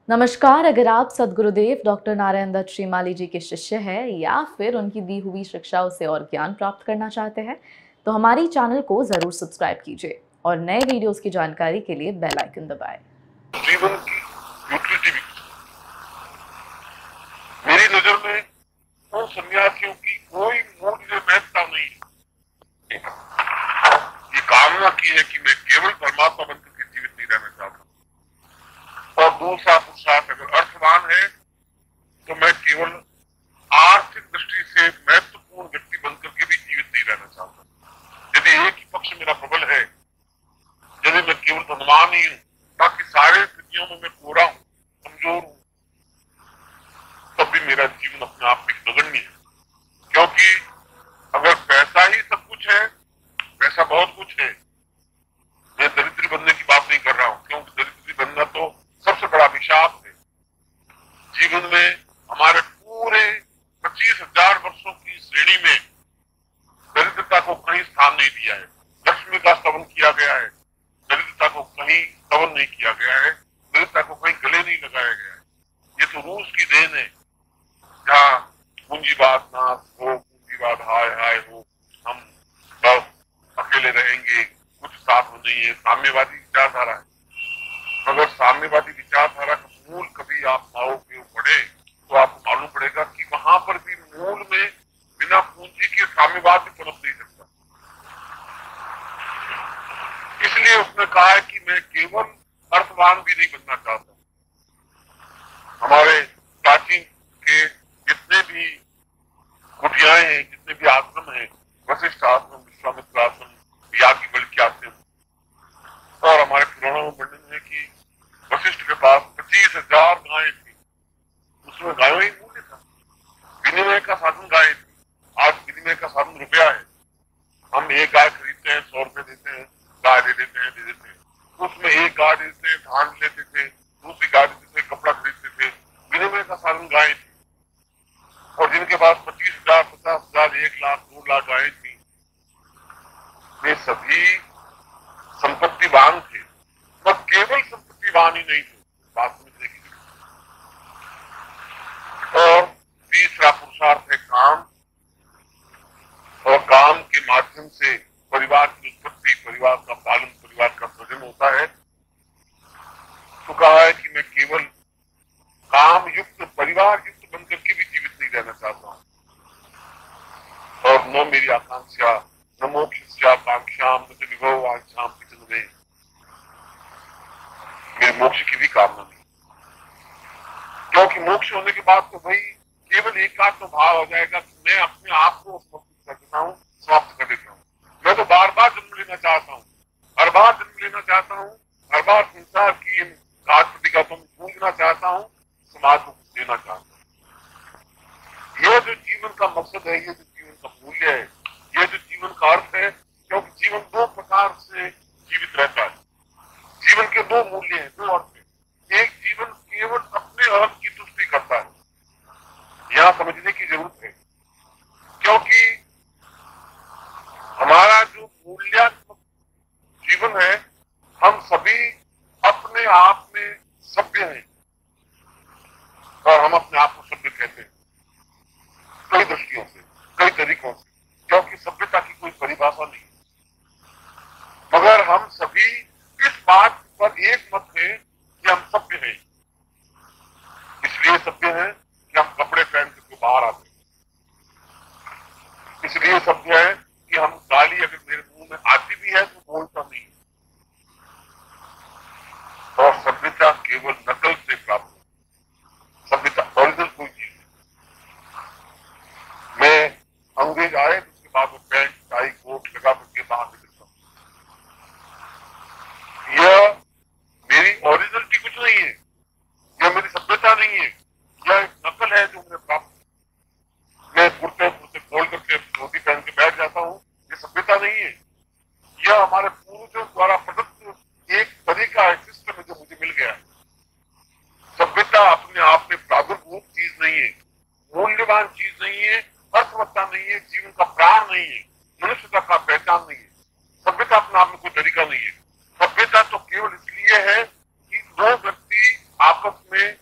नमस्कार। अगर आप सद्गुरुदेव डॉक्टर नारायण दत्त श्रीमाली जी के शिष्य हैं या फिर उनकी दी हुई शिक्षाओं से और ज्ञान प्राप्त करना चाहते हैं तो हमारी चैनल को जरूर सब्सक्राइब कीजिए और नए वीडियोस की जानकारी के लिए बेल आइकन दबाएं। जीवन की यूटिलिटी मेरी नजर में उन सन्यासियों की कोई मूल्य महत्ता नहीं है। ये कामना की है कि मैं केवल परमात्मा बनकर के जीवित नहीं रहना चाहता, और दूसरा पुरुषार्थ अगर अर्थवान है तो मैं केवल आर्थिक दृष्टि से महत्वपूर्ण व्यक्ति बनकर के भी जीवित नहीं रहना चाहता। यदि एक ही पक्ष मेरा प्रबल है, यदि मैं केवल धनवान ही हूं, बाकी सारे स्थितियों में मैं पूरा हूं, कमजोर हूं, तब भी मेरा जीवन अपने आप में नगण्य है। क्योंकि अगर पैसा ही सब कुछ है, पैसा बहुत कुछ है, मैं दरिद्र बनने की बात नहीं कर रहा हूं, क्योंकि दरिद्र बनना तो सबसे बड़ा अभिशाप है। जीवन में हमारे पूरे 25,000 वर्षों की श्रेणी में दरिद्रता को कहीं स्थान नहीं दिया है। लक्ष्मी का स्तवन किया गया है, दरिद्रता को कहीं स्तवन नहीं किया गया है, दरिद्रता को कहीं गले नहीं लगाया गया है। ये तो रूस की देन है, जहाँ पूंजीवाद नाश हो, पूंजीवाद हाय हाय हो, हम बस अकेले रहेंगे, कुछ साथ में नहीं है, साम्यवादी विचारधारा है। मगर साम्यवादी विचारधारा का मूल कभी आप पाओगे पढ़े तो आपको मालूम पड़ेगा कि वहां पर भी मूल में बिना पूंजी के साम्यवाद भी पनप नहीं सकता। इसलिए उसने कहा है कि मैं केवल अर्थवान भी नहीं बनना चाहता। हमारे प्राचीन के जितने भी कुटियाएं हैं, जितने भी आश्रम हैं, वशिष्ठ आश्रम, विश्वामित्र आश्रम, याज्ञवल्क्य आश्रम, और हमारे पुराणों में वर्णन है कि वशिष्ठ के पास 25,000 गायें थी। उसमें गायों ही मूल्य था, विनिमय का साधन गाय थी। आज विनिमय का साधन रुपया है। हम एक गाय खरीदते हैं, 100 रुपए देते हैं, गाय दे देते हैं। उसमें एक गाय देते हैं, धान लेते थे, दूसरी गाय देते थे, कपड़ा खरीदते थे। विनिमय का साधन गाय थी। और जिनके पास 25,000, 50,000, 1 लाख, 2 लाख गायें थी, वे सभी संपत्तिवान थे। पर केवल संपत्तिवान ही नहीं थे, बात में देखिए। और तीसरा पुरुषार्थ है काम, और काम के माध्यम से परिवार की उत्पत्ति, परिवार का पालन, परिवार का सृजन होता है। तो कहा है कि मैं केवल काम युक्त, परिवार युक्त बनकर के भी जीवित नहीं रहना चाहता हूं, और न मेरी आकांक्षा, न मोक्ष आकांक्षा, न विभव वांछाम किचन में, मेरे मोक्ष की भी कामना नहीं। क्योंकि मोक्ष होने के बाद तो भाई केवल एकात्म भाव हो जाएगा कि मैं अपने आप को समर्पित कर देता हूँ, समाप्त कर देता हूँ। मैं तो बार बार जन्म लेना चाहता हूँ, हर बार जन्म लेना चाहता हूँ, हर बार संसार की इन काज प्रतिघातों में जूझना चाहता हूँ, समाज को कुछ देना चाहता हूँ। यह जो जीवन का मकसद है, ये जो जीवन का मूल्य है, ये जो जीवन का अर्थ है, क्योंकि जीवन 2 प्रकार से जीवित रहता है। जीवन के 2 मूल्य हैं, 2 अर्थ हैं। एक, जीवन केवल अपने अर्थ की तुष्टि करता है, यहां समझने की जरूरत है। क्योंकि हमारा जो मूल्यात्मक जीवन है, हम सभी अपने आप में सभ्य हैं, और हम अपने आप को सभ्य कहते हैं कई दृष्टियों से, कई तरीकों से, क्योंकि सभ्यता की कोई परिभाषा नहीं है। मगर हम सभी इस बात पर एक मत है कि हम सभ्य हैं। इसलिए सभ्य हैं कि हम कपड़े पहन के बाहर आते हैं। इसलिए सभ्य है कि हम गाली अगर मेरे मुंह में आती भी है तो बोलता नहीं। और सभ्यता केवल नकल से प्राप्त है, सभ्यता ओरिजिनल कोई चीज है। मैं अंग्रेज आए तो उसके बाद में पैंट टाई कोट लगा करके बाहर निकलता हूँ। यह मेरी ओरिजिनलिटी कुछ नहीं है, यह मेरी सभ्यता नहीं है, यह एक नकल है जो मैंने प्राप्त। मैं कुर्ते खोल करके धोती पहन के बैठ जाता हूँ, ये सभ्यता नहीं है। यह हमारे पूर्वजों द्वारा प्रदत्त एक तरीका है, सिस्टम है जो मुझे मिल गया है। सभ्यता अपने आप में प्रादुर्भूत चीज नहीं है, मूल्यवान चीज नहीं है, अर्थवत्ता नहीं है, जीवन का प्राण नहीं है, मनुष्यता का पहचान नहीं है। सभ्यता अपने आप में कोई तरीका नहीं है। सभ्यता तो केवल इसलिए है कि 2 व्यक्ति आपस में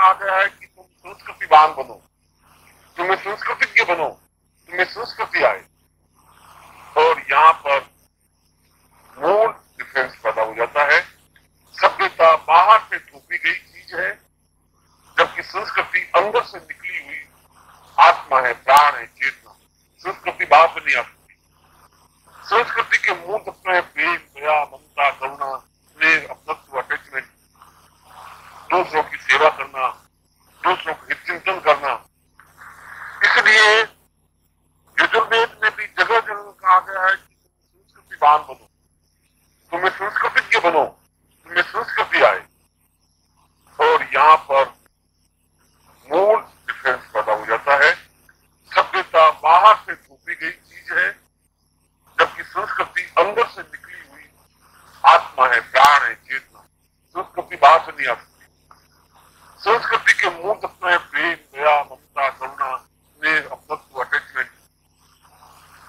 कहा गया है कि तुम संस्कृतिवान बनो, तुम्हें संस्कृतिज्ञ बनो, तुम्हें संस्कृति आए। और यहाँ पर मूल डिफरेंस पैदा हो जाता है। सभ्यता बाहर से थोपी गई चीज है, जबकि संस्कृति अंदर से निकली हुई आत्मा है, प्राण है, चेतना। संस्कृति बाहर से नहीं आती। संस्कृति के मूल तत्व है प्रेम, दया, ममता, करुणा, स्नेह, अपनत्व, अटैचमेंट, दूसरों की सेवा करना, दूसरों का हित चिंतन करना। इसलिए यजुर्वेद में भी जगह जगह कहा गया है कि तुम संस्कृतिवान बनो, तुम्हें संस्कृतिज्ञ बनो, तुम्हें संस्कृति आए। और यहाँ पर मूल डिफरेंस पैदा हो जाता है। सभ्यता बाहर से थोपी गई चीज है, जबकि संस्कृति अंदर से निकली हुई आत्मा है, प्राण है, चेतना। संस्कृति बाहर से नहीं आती। संस्कृति के मूल तत्व है प्रेम, दया, ममता, करुणा, स्नेह, अपनत्व, अटैचमेंट,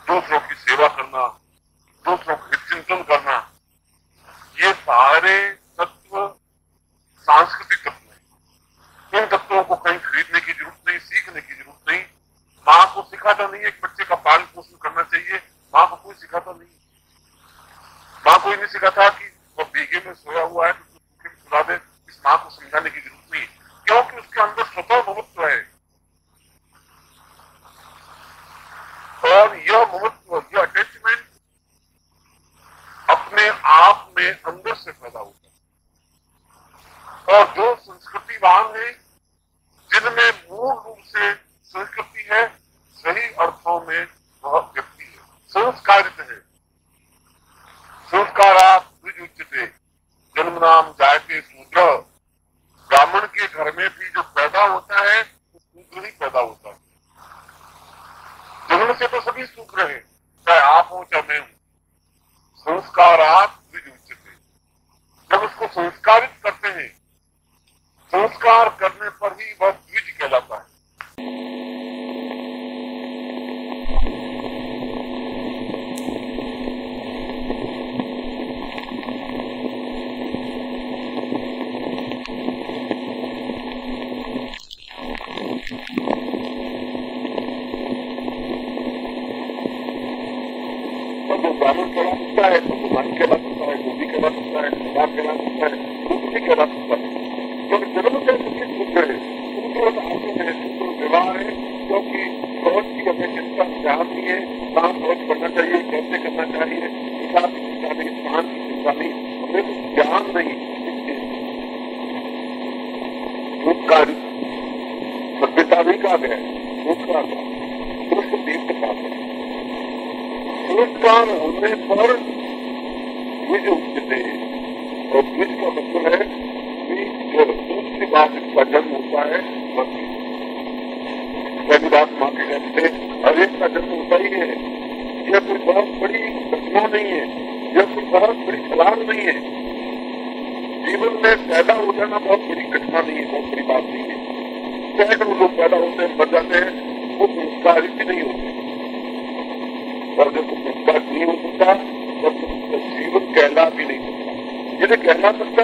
दूसरों की सेवा करना, दूसरों का हित चिंतन करना। ये सारे तत्व सांस्कृतिक तत्व हैं। इन तत्वों को कहीं खरीदने की जरूरत नहीं, सीखने की जरूरत नहीं। माँ को सिखाता नहीं है कि बच्चे का पालन पोषण करना चाहिए, माँ को कोई सिखाता नहीं। माँ को ये नहीं सिखाता कि वो भीगे में सोया हुआ है तो सूखे में सुला दे। इस माँ को समझाने की जरूरत नहीं, क्योंकि उसके अंदर स्वतः ममत्व है। और यह ममत्व, यह अटैचमेंट अपने आप में अंदर से पैदा होता है। और जो संस्कृतिवान है, जिनमें मूल रूप से संस्कृति है, सही अर्थों में वह व्यक्ति है, संस्कारित है। संस्कारात् द्विजुच्यते, जन्मनाम जायते शूद्र। ब्राह्मण के घर में भी जो पैदा होता है वो शूद्र ही पैदा होता है। जन्म से तो सभी शूद्र हैं, चाहे आप हो चाहे मैं हूं। संस्कारात् द्विजुच्यते, जब उसको संस्कारित करते हैं, संस्कार करने पर ही वह द्विज कहलाता है। तो ब्राह्मण कहला सकता है, तो मन कहला सकता है, गोभी कहला सकता है, किताब कहला सकता है, दूसरी कहला सकता है। जब जन्म से सभी शूद्र है, शूद्र आसन है, शूद्र व्यवहार है, क्योंकि बहुत की हमें चिंता ध्यान नहीं है, काम बहुत करना चाहिए, कैसे करना चाहिए, हिसाब की चिंता नहीं, स्थान की चिंता नहीं, हमें कुछ ज्ञान नहीं। संस्कार सभ्यता भी कहा गया है, संस्कार का संस्कृति के साथ है। संस्कार होने पर द्विज उच्चते, और द्विज का मतलब है कि जब दूसरी बात इसका जन्म होता है, पहली बात माँ के कहते हर एक का जन्म होता ही है। यह कोई बहुत बड़ी घटना नहीं है, यह कोई बहुत बड़ी छलांग नहीं है। जीवन में पैदा हो जाना बहुत बड़ी घटना नहीं है, बहुत बड़ी बात नहीं है। सैकड़ों लोग पैदा होते हैं, मर जाते हैं, वो संस्कारित ही नहीं होते। और जब संस्कार नहीं हो सकता तब जीवन कहला भी नहीं सकता। यदि कहला सकता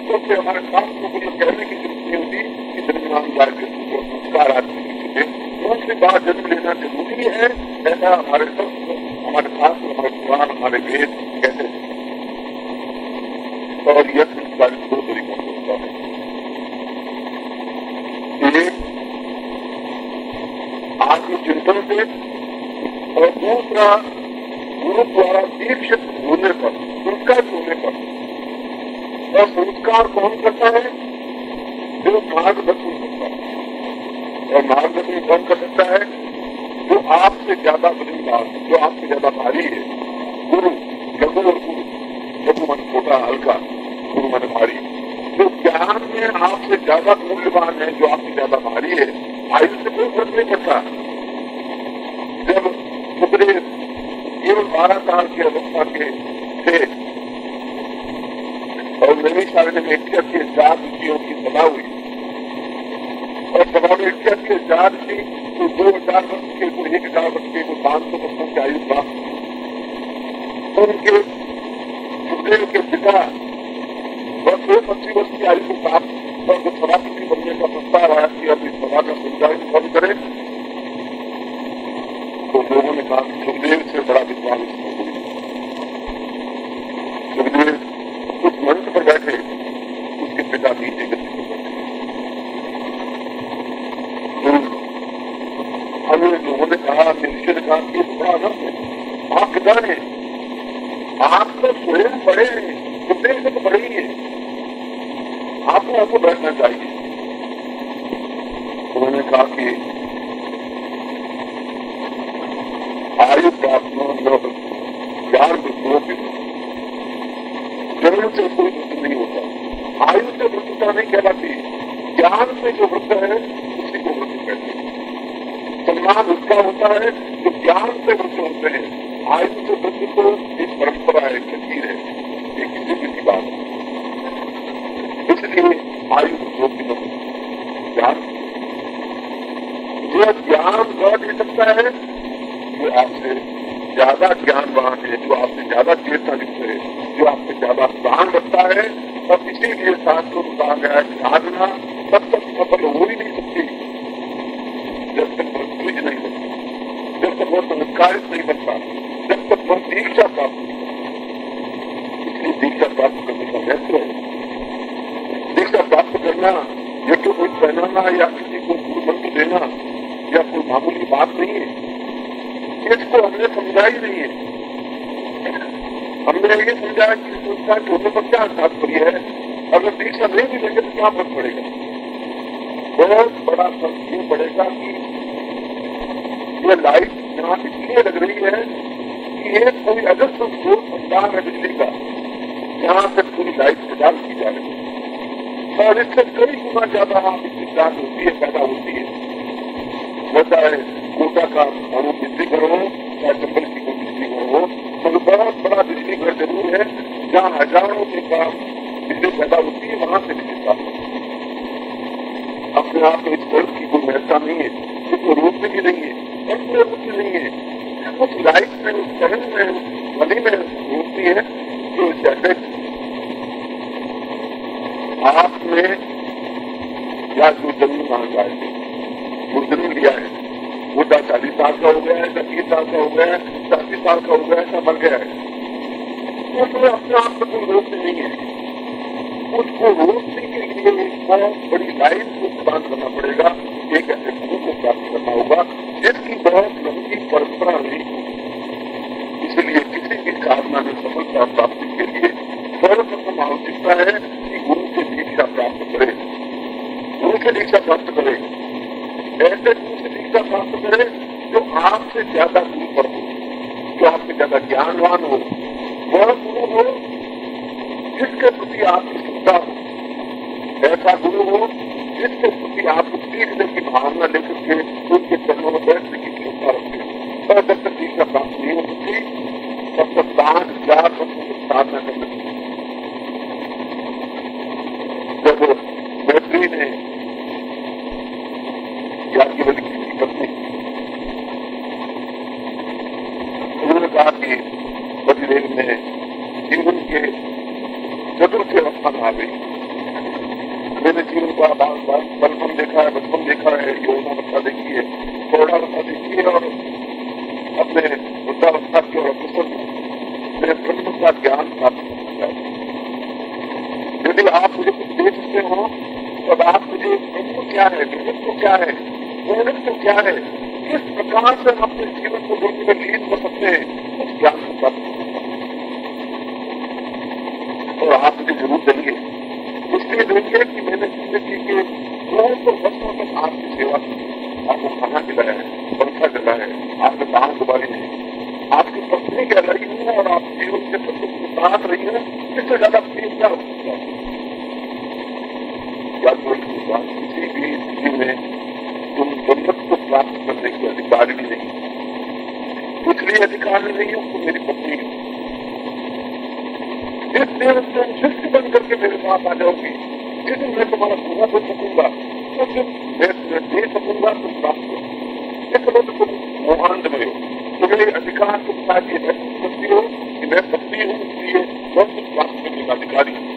तो फिर हमारे शास्त्रों को कहने की जरूरत नहीं होती कि जन्म नाम जाए संस्कार आदमी थे। दूसरी बात, जन्म लेना जरूरी है, ऐसा हमारे शास्त्र, हमारे पुराण, हमारे वेद कहते हैं। और यह संस्कार दो तरीकों से होता है। एक आत्मचिंतन से, और दूसरा गुरु द्वारा दीक्षित होने पर, संस्कार होने पर। और संस्कार कौन करता है? जो मार्गदर्शन करता है। और मार्गदर्शन कौन कर सकता है? जो आपसे ज्यादा वजनदार, जो आपसे ज्यादा भारी है। गुरु, लघु और गुरु, लघु मन छोटा हल्का, गुरु मन भारी। जो ज्ञान में आपसे ज्यादा मूल्यवान है, जो आपसे ज्यादा भारी है, आयु से कोई फर्क नहीं पड़ता। जब सुखदेव केवल 12 साल की अवस्था के थे और नवी शादी में 4 ऋषियों की सभा हुई, और सभा में 4 ऋषि, तो 2000 वर्ष के, कोई 1000 वर्ष के, कोई 500 वर्षों की आयु प्राप्त। उनके सुखदेव के पिता 125 वर्ष की आयु को प्राप्त और जो सभापति बनने का प्रस्ताव उन्होंने कहा, मनुष्य ने कहा कि बड़ा आनंद है, आप किधर हैं? आप तो स्वयं बड़े हैं, हृदय से तो बड़े ही है, आपको बैठना चाहिए। उन्होंने कहा कि आयु प्राप्त ज्ञान जन्म से कोई वृद्ध नहीं होता, आयु से वृद्धता नहीं कहलाती, ज्ञान से जो वृद्ध है उसी को वृद्ध कहते हैं। सम्मान उसका होता है जो ज्ञान से वृद्ध होते हैं। आयु से वृद्ध तो एक परंपरा है, लकीर है, एक किसी की बात है, इसलिए आयु को ज्ञान जो ज्ञान लौट नहीं सकता है, जो आपसे ज्यादा ज्ञानवान है, जो आपसे ज्यादा चेतना लिखते है, जो आपसे ज्यादा प्राण रखता है, तब इसीलिए शास्त्रों को कहा गया है साधना तब तक सफल हो ही नहीं सकती जब तक वह द्विज नहीं बनता, जब तक वह संस्कारित नहीं बनता, जब तक वह दीक्षा प्राप्त नहीं करता। इसलिए दीक्षा प्राप्त करने का महत्व है। दीक्षा प्राप्त करना ये तो कोई पहनाना या किसी को मंत्र देना या कोई मामूली बात नहीं है, इसको हमने समझा ही नहीं है। हमने ये समझा कि संस्कार होने पर क्या तात्पर्य है, अगर दीक्षा नहीं भी लेंगे तो क्या फर्क पड़ेगा। बहुत बड़ा फर्क ये पड़ेगा कि ये लाइट यहाँ इसलिए लग रही है कि ये कोई अजस्र स्रोत भंडार है बिजली का, जहाँ से पूरी लाइट प्रदान की जा रही है, और इससे कई गुना ज्यादा बिजली प्रदान होती है, पैदा होती है। होता है कोटा का अणु बिजली घर हो या चंबल की कोई बिजली घर हो, तो बहुत बड़ा बिजली घर जरूर है जहाँ हजारों के काम बिजली पैदा होती है, वहां से बिजली प्राप्त होती है। अपने आप में इस वर्ग की कोई महत्ता नहीं है, इसको रोकने की नहीं है, कोई रोकने नहीं है, कुछ लाइट में उस शहर में गली में होती है जो जैसे आपने या जो जमीन मांग जाए वो जमीन लिया है, वो 40 साल का हो गया है, 30 साल का हो गया है, 40 साल का हो गया है, मर गया है, उसमें अपने आप में कोई रोकने नहीं है। उसको रोकने के लिए एक बहुत बड़ी लाइन को प्रदान करना पड़ेगा, एक ऐसे गुरु को प्राप्त करना होगा जिसकी बहुत लंबी परंपरा नहीं होगी। इसलिए किसी भी साधना में सफलता प्राप्ति के लिए सर्वप्रथम आवश्यकता है कि गुरु से दीक्षा प्राप्त करे, गुरु से दीक्षा प्राप्त करे, ऐसे गुरु से दीक्षा प्राप्त करे जो आपसे ज्यादा गुरु पर हो, जो आपसे ज्यादा ज्ञानवान हो, वह गुरु हो जिसके प्रति आपकी श्रद्धा हो, ऐसा गुरु हो जिसके प्रति आपको सीखने की भावना लेकर के उनके चरणों में बैठने की क्षमता रखे। और जब तक दीक्षा प्राप्त नहीं हो सकती तब तक दान चार साधना कर सकती। जब मैत्री ने याज्ञवल्क्य की पत्नी उन्होंने कहा कि पतिदेव ने जीवन के चतुर्थ अवस्था में आ गई, मैंने जीवन का बचपन देखा है, बचपन देखा है, यौवनावस्था देखी है, प्रौढ़ावस्था देखी है और अपने वृद्धावस्था की ओर अग्रसर मैं ब्रह्म का ज्ञान प्राप्त करना चाहता हूँ। यदि आप मुझे कुछ दे सकते हो तो आप मुझे ब्रह्म क्या है, विविधत्व क्या है, पूर्णत्व क्या है, किस प्रकार से हम अपने जीवन को ब्रह्म में लीन कर सकते हैं, उस ज्ञान को प्राप्त कर सकते हैं। और आप मुझे जरूर देंगे, इसलिए देंगे कि मैंने जिंदगी के 200 वर्षों तक आपकी सेवा की, आपको खाना खिलाया है, पंखा चलाया है, आपने दान दुबारी नहीं, आपकी पत्नी कह रही हूँ और आप जीवन के सब कुछ साथ रही है, इससे ज्यादा प्रेम क्या हो सकता है। किसी भी स्थिति में तुम जन्नत को प्राप्त करने के अधिकारी नहीं, इसलिए अधिकारी नहीं हो तो मेरी पत्नी है। जिस दिन तुम शिष्य बन करके मेरे पास आ जाओगी, जिस दिन मैं तुम्हारा पूरा हो सकूंगा, उस दिन मैं तुम्हें दे सकूंगा, तुम प्राप्त करो। इस समय तुम मोहांत में हो, तुम्हें अधिकार तुम चाहिए, मैं सकती हो कि मैं पत्नी हूँ, इसलिए मैं कुछ प्राप्त करने का अधिकारी हूँ।